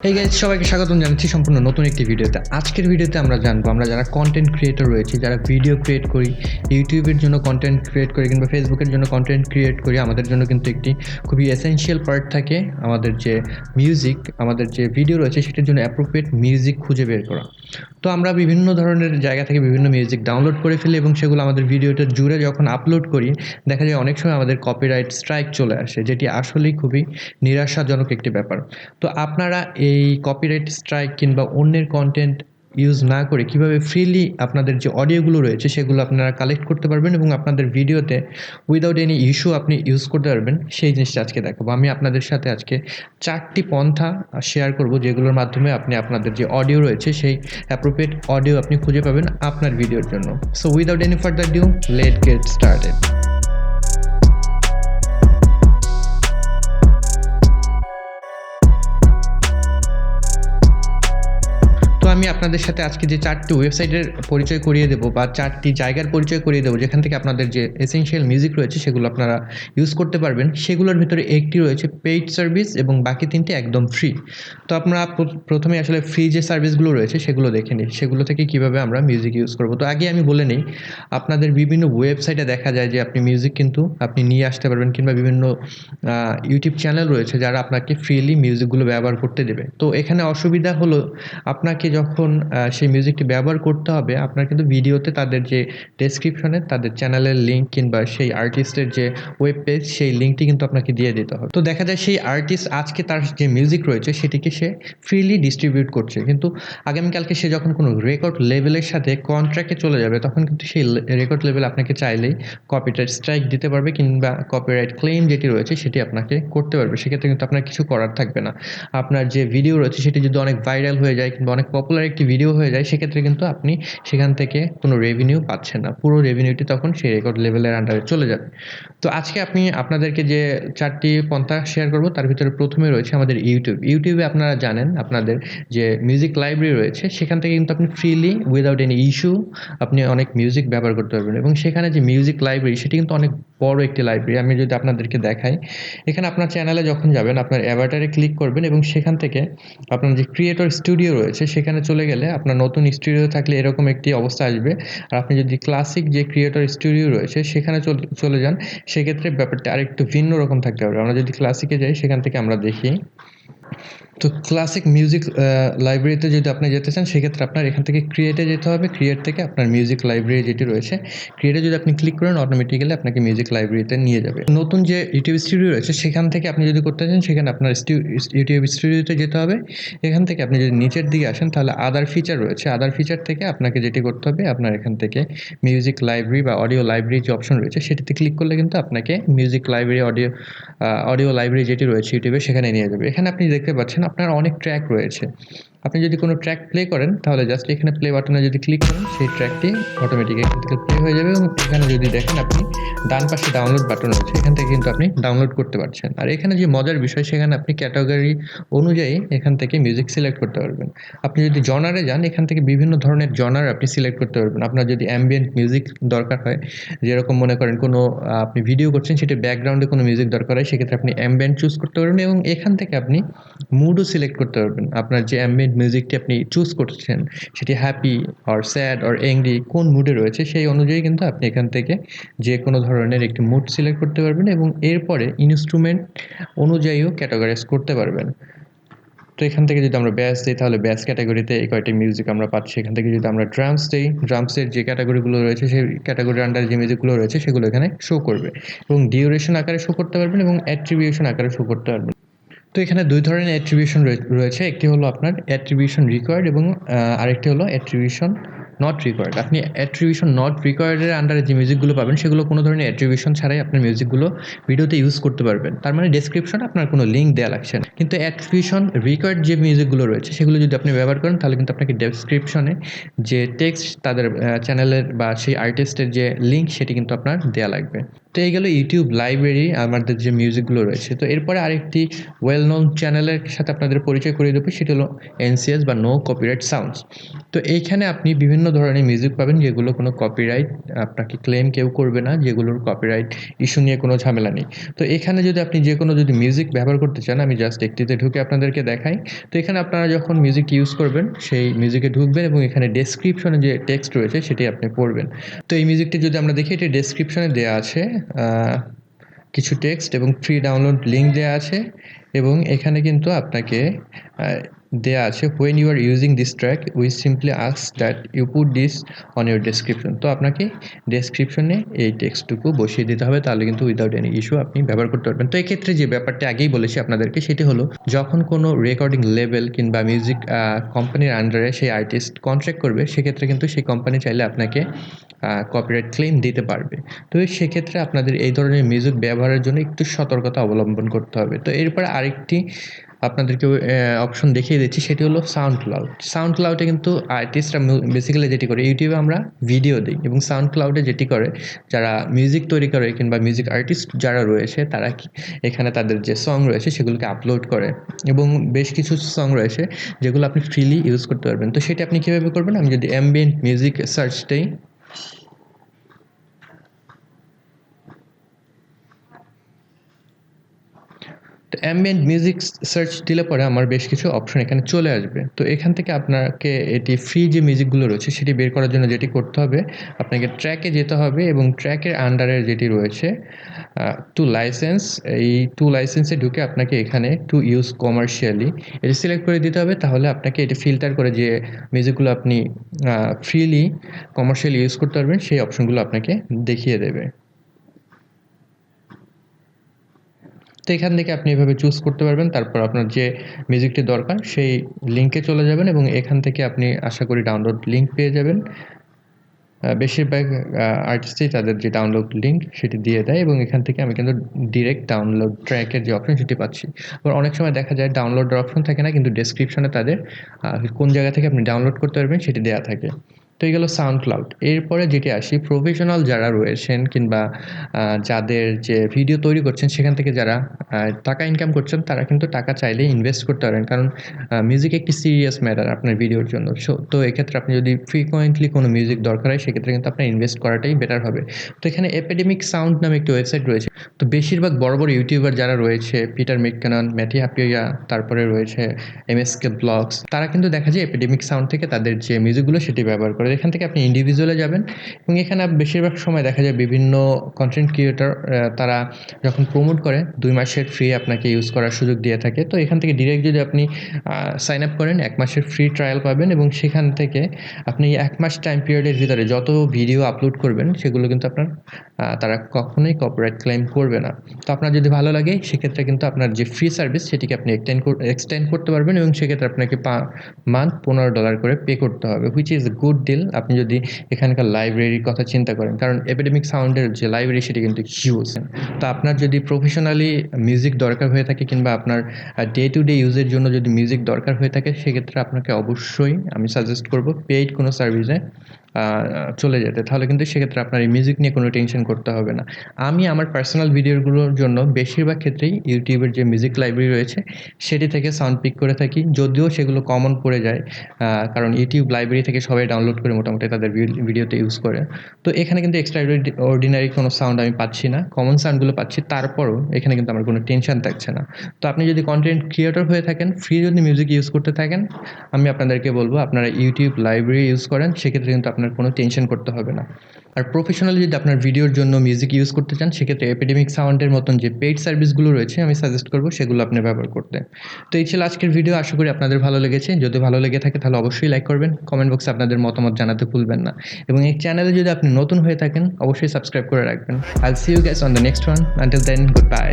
Hey guys, সবাইকে স্বাগতম জানাচ্ছি সম্পূর্ণ নতুন একটি ভিডিওতে। আজকের ভিডিওতে আমরা জানবো, আমরা যারা কন্টেন্ট ক্রিয়েটর রয়েছে, যারা ভিডিও ক্রিয়েট করি, ইউটিউবের জন্য কন্টেন্ট ক্রিয়েট করি কিংবা ফেসবুকের জন্য কন্টেন্ট ক্রিয়েট করি, আমাদের জন্য কিন্তু একটি খুবই এসেনশিয়াল পার্ট থাকে আমাদের যে মিউজিক, আমাদের যে ভিডিও রয়েছে সেটার জন্য অ্যাপ্রোপ্রিয়েট মিউজিক খুঁজে বের করা। তো আমরা বিভিন্ন ধরনের জায়গা থেকে বিভিন্ন মিউজিক ডাউনলোড করে ফেলি এবং সেগুলো আমাদের ভিডিওটা জুড়ে যখন আপলোড করি, দেখা যায় অনেক সময় আমাদের কপিরাইট স্ট্রাইক চলে আসে, যেটি আসলেই খুবই নিরাশাজনক একটি ব্যাপার। তো আপনারা এই কপিরাইট স্ট্রাইক কিংবা অন্যের কন্টেন্ট ইউজ না করে কিভাবে ফ্রিলি আপনাদের যে অডিওগুলো রয়েছে সেগুলো আপনারা কালেক্ট করতে পারবেন এবং আপনাদের ভিডিওতে উইদাউট এনি ইস্যু আপনি ইউজ করতে পারবেন, সেই জিনিসটা আজকে দেখাবো। আমি আপনাদের সাথে আজকে 4টি পন্থা শেয়ার করব, যেগুলোর মাধ্যমে আপনি আপনাদের যে অডিও রয়েছে সেই অ্যাপ্রোপ্রিয়েট অডিও আপনি খুঁজে পাবেন আপনার ভিডিওর জন্য। So without any further due, let get started. আমি আপনাদের সাথে আজকে যে 4টি ওয়েবসাইটের পরিচয় করিয়ে দেবো বা 4টি জায়গার পরিচয় করিয়ে দেবো যেখান থেকে আপনাদের যে এসেনশিয়াল মিউজিক রয়েছে সেগুলো আপনারা ইউজ করতে পারবেন, সেগুলোর ভিতরে একটি রয়েছে পেইড সার্ভিস এবং বাকি 3টি একদম ফ্রি। তো আপনারা প্রথমে আসলে ফ্রি যে সার্ভিসগুলো রয়েছে সেগুলো দেখে নিই, সেগুলো থেকে কীভাবে আমরা মিউজিক ইউজ করবো। তো আগে আমি বলে নিই, আপনাদের বিভিন্ন ওয়েবসাইটে দেখা যায় যে আপনি মিউজিক কিন্তু আপনি নিয়ে আসতে পারবেন, কিংবা বিভিন্ন ইউটিউব চ্যানেল রয়েছে যারা আপনাকে ফ্রিলি মিউজিকগুলো ব্যবহার করতে দেবে। তো এখানে অসুবিধা হলো, আপনাকে যখন সেই মিউজিকটি ব্যবহার করতে হবে, আপনার কিন্তু ভিডিওতে তাদের যে ডেসক্রিপশনে তাদের চ্যানেলের লিঙ্ক কিংবা সেই আর্টিস্টের যে ওয়েব পেজ সেই লিঙ্কটি কিন্তু আপনাকে দিয়ে দিতে হবে। তো দেখা যায় সেই আর্টিস্ট আজকে তার যে মিউজিক রয়েছে সেটিকে সে ফ্রিলি ডিস্ট্রিবিউট করছে, কিন্তু আগামীকালকে সে যখন কোনো রেকর্ড লেভেলের সাথে কন্ট্রাক্টে চলে যাবে তখন কিন্তু সেই রেকর্ড লেভেল আপনাকে চাইলেই কপিরাইট স্ট্রাইক দিতে পারবে কিংবা কপিরাইট ক্লেম যেটি রয়েছে সেটি আপনাকে করতে পারবে। সেক্ষেত্রে কিন্তু আপনার কিছু করার থাকবে না। আপনার যে ভিডিও রয়েছে সেটি যদি অনেক ভাইরাল হয়ে যায় কিংবা অনেক পপুলার একটি ভিডিও হয়ে যায়, সেক্ষেত্রে কিন্তু আপনি সেখান থেকে কোনো রেভিনিউ পাচ্ছেন না, পুরো রেভিনিউটি তখন সেই রেকর্ড লেভেলের আন্ডারে চলে যাবে। তো আজকে আপনাদেরকে যে 4টি পন্থা শেয়ার করব তার ভিতরে প্রথমে রয়েছে আমাদের ইউটিউবে আপনারা জানেন আপনাদের যে মিউজিক লাইব্রেরি রয়েছে সেখান থেকে কিন্তু আপনি ফ্রিলি উইদাউট এনি ইস্যু আপনি অনেক মিউজিক ব্যবহার করতে পারবেন এবং সেখানে যে মিউজিক লাইব্রেরি সেটি কিন্তু অনেক বড় একটি লাইব্রেরি। আমি যদি আপনাদেরকে দেখাই, এখানে আপনার চ্যানেলে যখন যাবেন আপনার অ্যাভাটারে ক্লিক করবেন এবং সেখান থেকে আপনার যে ক্রিয়েটর স্টুডিও রয়েছে সেখানে চলে গেলে আপনার নতুন স্টুডিও থাকলে এরকম একটি অবস্থা আসবে। আর আপনি যদি ক্লাসিক যে ক্রিয়েটর স্টুডিও রয়েছে সেখানে চলে যান, সেক্ষেত্রে ব্যাপারটা আরেকটু ভিন্ন রকম থাকতে পারবে। আমরা যদি ক্লাসিকে যাই, সেখান থেকে আমরা দেখি, তো ক্লাসিক মিউজিক লাইব্রেরিতে যদি আপনি যেতে চান সেক্ষেত্রে আপনার এখান থেকে ক্রিয়েটে যেতে হবে। ক্রিয়েট থেকে আপনার মিউজিক লাইব্রেরি যেটি রয়েছে, ক্রিয়েটে যদি আপনি ক্লিক করেন অটোমেটিক্যালি আপনাকে মিউজিক লাইব্রেরিতে নিয়ে যাবে। নতুন যে ইউটিউব স্টুডিও রয়েছে সেখান থেকে আপনি যদি করতে চান, সেখানে আপনার ইউটিউব স্টুডিওতে যেতে হবে। এখান থেকে আপনি যদি নিচের দিকে আসেন তাহলে আদার ফিচার রয়েছে, আদার ফিচার থেকে আপনাকে যেটি করতে হবে, আপনার এখান থেকে মিউজিক লাইব্রেরি বা অডিও লাইব্রেরি যে অপশন রয়েছে সেটিতে ক্লিক করলে কিন্তু আপনাকে মিউজিক লাইব্রেরি অডিও লাইব্রেরি যেটি রয়েছে ইউটিউবে সেখানে নিয়ে যাবে। এখানে আপনি দেখতে পাচ্ছেন আপনার অনেক ট্র্যাক রয়েছে। আপনি যদি কোনো ট্র্যাক প্লে করেন তাহলে জাস্ট এখানে প্লে বাটনে যদি ক্লিক করেন সেই ট্র্যাকটি অটোমেটিক এখান থেকে প্লে হয়ে যাবে এবং এখানে যদি দেখেন আপনি ডান পাশে ডাউনলোড বাটন রয়েছে, এখান থেকে কিন্তু আপনি ডাউনলোড করতে পারছেন। আর এখানে যে মজার বিষয়, সেখানে আপনি ক্যাটাগরি অনুযায়ী এখান থেকে মিউজিক সিলেক্ট করতে পারবেন। আপনি যদি জনারে যান, এখান থেকে বিভিন্ন ধরনের জনার আপনি সিলেক্ট করতে পারবেন। আপনার যদি অ্যাম্বিয়েন্ট মিউজিক দরকার হয়, যেরকম মনে করেন কোনো আপনি ভিডিও করছেন সেটি ব্যাকগ্রাউন্ডে কোনো মিউজিক দরকার হয়, সেক্ষেত্রে আপনি অ্যাম্বিয়েন্ট চুজ করতে পারবেন এবং এখান থেকে আপনি মুডও সিলেক্ট করতে পারবেন। আপনার যে অ্যাম্বিয়েন্ট মিউজিকটি আপনি চুজ করছেন সেটি happy or sad or angry কোন মুডে রয়েছে সেই অনুযায়ী কিন্তু আপনি এখান থেকে যে কোনো ধরনের একটি মুড সিলেক্ট করতে পারবেন এবং এরপরে ইনস্ট্রুমেন্ট অনুযায়ীও ক্যাটাগরাইজ করতে পারবেন। তো এখান থেকে যদি আমরা ব্যাস দিই তাহলে ব্যাস ক্যাটাগরিতে এই কয়টি মিউজিক আমরা পাচ্ছি। এখান থেকে যদি আমরা ড্রামস দিই, ড্রামসের যে ক্যাটাগরিগুলো রয়েছে সেই ক্যাটাগরির আন্ডারে যে মিউজিকগুলো রয়েছে সেগুলো এখানে শো করবে এবং ডিউরেশন আকারে শো করতে পারবেন এবং অ্যাট্রিবিউশন আকারে শো করতে পারবেন। তো এখানে 2 ধরনের অ্যাট্রিবিউশন রয়েছে। একটি হলো আপনার অ্যাট্রিবিউশন রিকোয়ার্ড এবং আরেকটি হলো অ্যাট্রিবিউশন নট রিকোয়ার্ড। আপনি অ্যাট্রিবিউশন নট রিকোয়ার্ডের আন্ডারে যে মিউজিকগুলো পাবেন সেগুলো কোনো ধরনের অ্যাট্রিবিউশন ছাড়াই আপনার মিউজিকগুলো ভিডিওতে ইউজ করতে পারবেন। তার মানে ডেসক্রিপশনে আপনার কোনো লিঙ্ক দেওয়া লাগছে না। কিন্তু অ্যাট্রিবিউশন রিকোয়ার্ড যে মিউজিকগুলো রয়েছে সেগুলো যদি আপনি ব্যবহার করেন তাহলে কিন্তু আপনাকে ডেসক্রিপশনে যে টেক্সট তাদের চ্যানেলের বা সেই আর্টিস্টের যে লিঙ্ক সেটি কিন্তু আপনার দেওয়া লাগবে। তো এই গেল ইউটিউব লাইব্রেরি আমাদের যে মিউজিকগুলো রয়েছে। তো এরপরে আরেকটি ওয়েল নোন চ্যানেলের সাথে আপনাদের পরিচয় করিয়ে দেবো, সেটি হলো এনসিএস বা নো কপিরাইট সাউন্ডস। তো এইখানে আপনি বিভিন্ন ধরনের মিউজিক পাবেন যেগুলো কোনো কপিরাইট আপনাকে ক্লেম কেউ করবে না, যেগুলোর কপিরাইট ইস্যু নিয়ে কোনো ঝামেলা নেই। তো এখানে যদি আপনি যে কোনো যদি মিউজিক ব্যবহার করতে চান, আমি জাস্ট একটিতে ঢুকে আপনাদেরকে দেখাই। তো এখানে আপনারা যখন মিউজিক ইউজ করবেন সেই মিউজিকে ঢুকবেন এবং এখানে ডেসক্রিপশনে যে টেক্সট রয়েছে সেটি আপনি পড়বেন। তো এই মিউজিকটি যদি আমরা দেখি, এটি ডেসক্রিপশনে দেওয়া আছে কিছু টেক্সট এবং ফ্রি ডাউনলোড লিঙ্ক দেওয়া আছে এবং এখানে কিন্তু আপনাকে দেওয়া আছে when you are using this track we simply ask that you put this on your description. তো আপনাকে ডেসক্রিপশনে এই টেক্সটটুকু বসিয়ে দিতে হবে, তাহলে কিন্তু উইদাউট এনি ইস্যু আপনি ব্যবহার করতে পারবেন। তো এক্ষেত্রে যে ব্যাপারটা আগেই বলেছি আপনাদেরকে, সেটি হলো যখন কোনো রেকর্ডিং লেবেল কিংবা মিউজিক কোম্পানির আন্ডারে সেই আর্টিস্ট কন্ট্রাক্ট করবে, সেক্ষেত্রে কিন্তু সেই কোম্পানি চাইলে আপনাকে কপিরাইট ক্লেম দিতে পারবে। তো সেক্ষেত্রে আপনাদের এই ধরনের মিউজিক ব্যবহারের জন্য একটু সতর্কতা অবলম্বন করতে হবে। তো এরপরে আরেকটি আপনাদেরকে অপশন দেখিয়ে দিচ্ছি, সেটি হলো সাউন্ড ক্লাউড। সাউন্ড ক্লাউডে কিন্তু আর্টিস্টরা বেসিক্যালি যেটি করে, ইউটিউবে আমরা ভিডিও দিই এবং সাউন্ড ক্লাউডে যেটি করে, যারা মিউজিক তৈরি করে কিংবা মিউজিক আর্টিস্ট যারা রয়েছে তারা এখানে তাদের যে সং রয়েছে সেগুলোকে আপলোড করে এবং বেশ কিছু সং রয়েছে যেগুলো আপনি ফ্রিলি ইউজ করতে পারবেন। তো সেটা আপনি কীভাবে করবেন, আমি যদি অ্যাম্বিয়েন্ট মিউজিক সার্চ দিই, তো অ্যাম্বিয়েন্ট মিউজিক সার্চ দিলে পরে আমার বেশ কিছু অপশন এখানে চলে আসবে। তো এখান থেকে আপনাকে এটি ফ্রি যে মিউজিকগুলো রয়েছে সেটি বের করার জন্য যেটি করতে হবে, আপনাকে ট্র্যাকে যেতে হবে এবং ট্র্যাকের আন্ডারে যেটি রয়েছে টু লাইসেন্স, এই টু লাইসেন্সে ঢুকে আপনাকে এখানে টু ইউজ কমার্শিয়ালি এটি সিলেক্ট করে দিতে হবে। তাহলে আপনাকে এটি ফিল্টার করে যে মিউজিকগুলো আপনি ফ্রিলি কমার্শিয়ালি ইউজ করতে পারবেন সেই অপশনগুলো আপনাকে দেখিয়ে দেবে। তো এখান থেকে আপনি এভাবে চুজ করতে পারবেন, তারপর আপনার যে মিউজিকটি দরকার সেই লিঙ্কে চলে যাবেন এবং এখান থেকে আপনি আশা করি ডাউনলোড লিঙ্ক পেয়ে যাবেন। বেশিরভাগ আর্টিস্টই তাদের যে ডাউনলোড লিঙ্ক সেটি দিয়ে দেয় এবং এখান থেকে আমি কিন্তু ডিরেক্ট ডাউনলোড ট্র্যাকের যে অপশন সেটি পাচ্ছি। আবার অনেক সময় দেখা যায় ডাউনলোডের অপশন থাকে না, কিন্তু ডেসক্রিপশনে তাদের কোন জায়গা থেকে আপনি ডাউনলোড করতে পারবেন সেটি দেওয়া থাকে। তো এই গেল সাউন্ড ক্লাউড। এরপরে যেটি আসি, প্রফেশনাল যারা রয়েছেন কিংবা যাদের যে ভিডিও তৈরি করছেন সেখান থেকে যারা টাকা ইনকাম করছেন, তারা কিন্তু টাকা চাইলে ইনভেস্ট করতে পারেন, কারণ মিউজিক একটি সিরিয়াস ম্যাটার আপনার ভিডিওর জন্য। তো এক্ষেত্রে আপনি যদি ফ্রিকোয়েন্টলি কোনো মিউজিক দরকার হয় সেক্ষেত্রে কিন্তু আপনার ইনভেস্ট করাটাই বেটার হবে। তো এখানে এপিডেমিক সাউন্ড নামে একটি ওয়েবসাইট রয়েছে। তো বেশিরভাগ বড় বড় ইউটিউবার যারা রয়েছে, পিটার ম্যাককিনন, ম্যাথি হাপিয়া, তারপরে রয়েছে এমএসকে ব্লগস, তারা কিন্তু দেখা যায় এপিডেমিক সাউন্ড থেকে তাদের যে মিউজিকগুলো সেটি ব্যবহার করে। এখান থেকে আপনি ইন্ডিভিজুয়ালে যাবেন এবং এখানে বেশিরভাগ সময় দেখা যায় বিভিন্ন কন্টেন্ট ক্রিয়েটর তারা যখন প্রমোট করে 2 মাসের ফ্রি আপনাকে ইউজ করার সুযোগ দিয়ে থাকে। তো এখান থেকে ডিরেক্ট যদি আপনি সাইন আপ করেন 1 মাসের ফ্রি ট্রায়াল পাবেন এবং সেখান থেকে আপনি 1 মাস টাইম পিরিয়ডের ভিতরে যত ভিডিও আপলোড করবেন সেগুলো কিন্তু আপনার তারা কখনোই কপিরাইট ক্লেম করবে না। তো আপনার যদি ভালো লাগে সেক্ষেত্রে কিন্তু আপনার যে ফ্রি সার্ভিস সেটিকে আপনি এক্সটেন্ড করতে পারবেন এবং সেক্ষেত্রে আপনাকে মান্থ $15 করে পে করতে হবে, which is a good deal আপনি যদি এখানকার লাইব্রেরির কথা চিন্তা করেন, কারণ এপিডেমিক সাউন্ডের যে লাইব্রেরি সেটি কিন্তু হিউজ। তো আপনার যদি প্রফেশনালি মিউজিক দরকার হয়ে থাকে কিংবা আপনার ডে টু ডে ইউজের জন্য যদি মিউজিক দরকার হয়ে থাকে, সেক্ষেত্রে আপনাকে অবশ্যই আমি সাজেস্ট করব পেইড কোনো সার্ভিসে চলে যেতে। তাহলে কিন্তু সেক্ষেত্রে আপনার এই মিউজিক নিয়ে কোনো টেনশন করতে হবে না। আমি আমার পার্সোনাল ভিডিওগুলোর জন্য বেশিরভাগ ক্ষেত্রেই ইউটিউবের যে মিউজিক লাইব্রেরি রয়েছে সেটি থেকে সাউন্ড পিক করে থাকি, যদিও সেগুলো কমন পড়ে যায়, কারণ ইউটিউব লাইব্রেরি থেকে সবাই ডাউনলোড করে মোটামুটি তাদের ভিডিওতে ইউজ করে। তো এখানে কিন্তু এক্সট্রা অর্ডিনারি কোনো সাউন্ড আমি পাচ্ছি না, কমন সাউন্ডগুলো পাচ্ছি, তারপরও এখানে কিন্তু আমার কোনো টেনশন থাকছে না। তো আপনি যদি কন্টেন্ট ক্রিয়েটর হয়ে থাকেন, ফ্রি যদি মিউজিক ইউজ করতে থাকেন, আমি আপনাদেরকে বলবো আপনারা ইউটিউব লাইব্রেরি ইউজ করেন, সেক্ষেত্রে কিন্তু আপনার কোনো টেনশন করতে হবে না। আর প্রফেশনালি যদি আপনার ভিডিওর জন্য মিউজিক ইউজ করতে চান, সেক্ষেত্রে এপিডেমিক সাউন্ডের মতন যে পেইড সার্ভিসগুলো রয়েছে আমি সাজেস্ট করবো সেগুলো আপনি ব্যবহার করতে। তো এই ছিল আজকের ভিডিও, আশা করি আপনাদের ভালো লেগেছে। যদি ভালো লেগে থাকে তাহলে অবশ্যই লাইক করবেন, কমেন্ট বক্সে আপনাদের মতামত জানাতে ভুলবেন না এবং এই চ্যানেলে যদি আপনি নতুন হয়ে থাকেন অবশ্যই সাবস্ক্রাইব করে রাখবেন। I'll see you guys on the next one. Until then, good bye.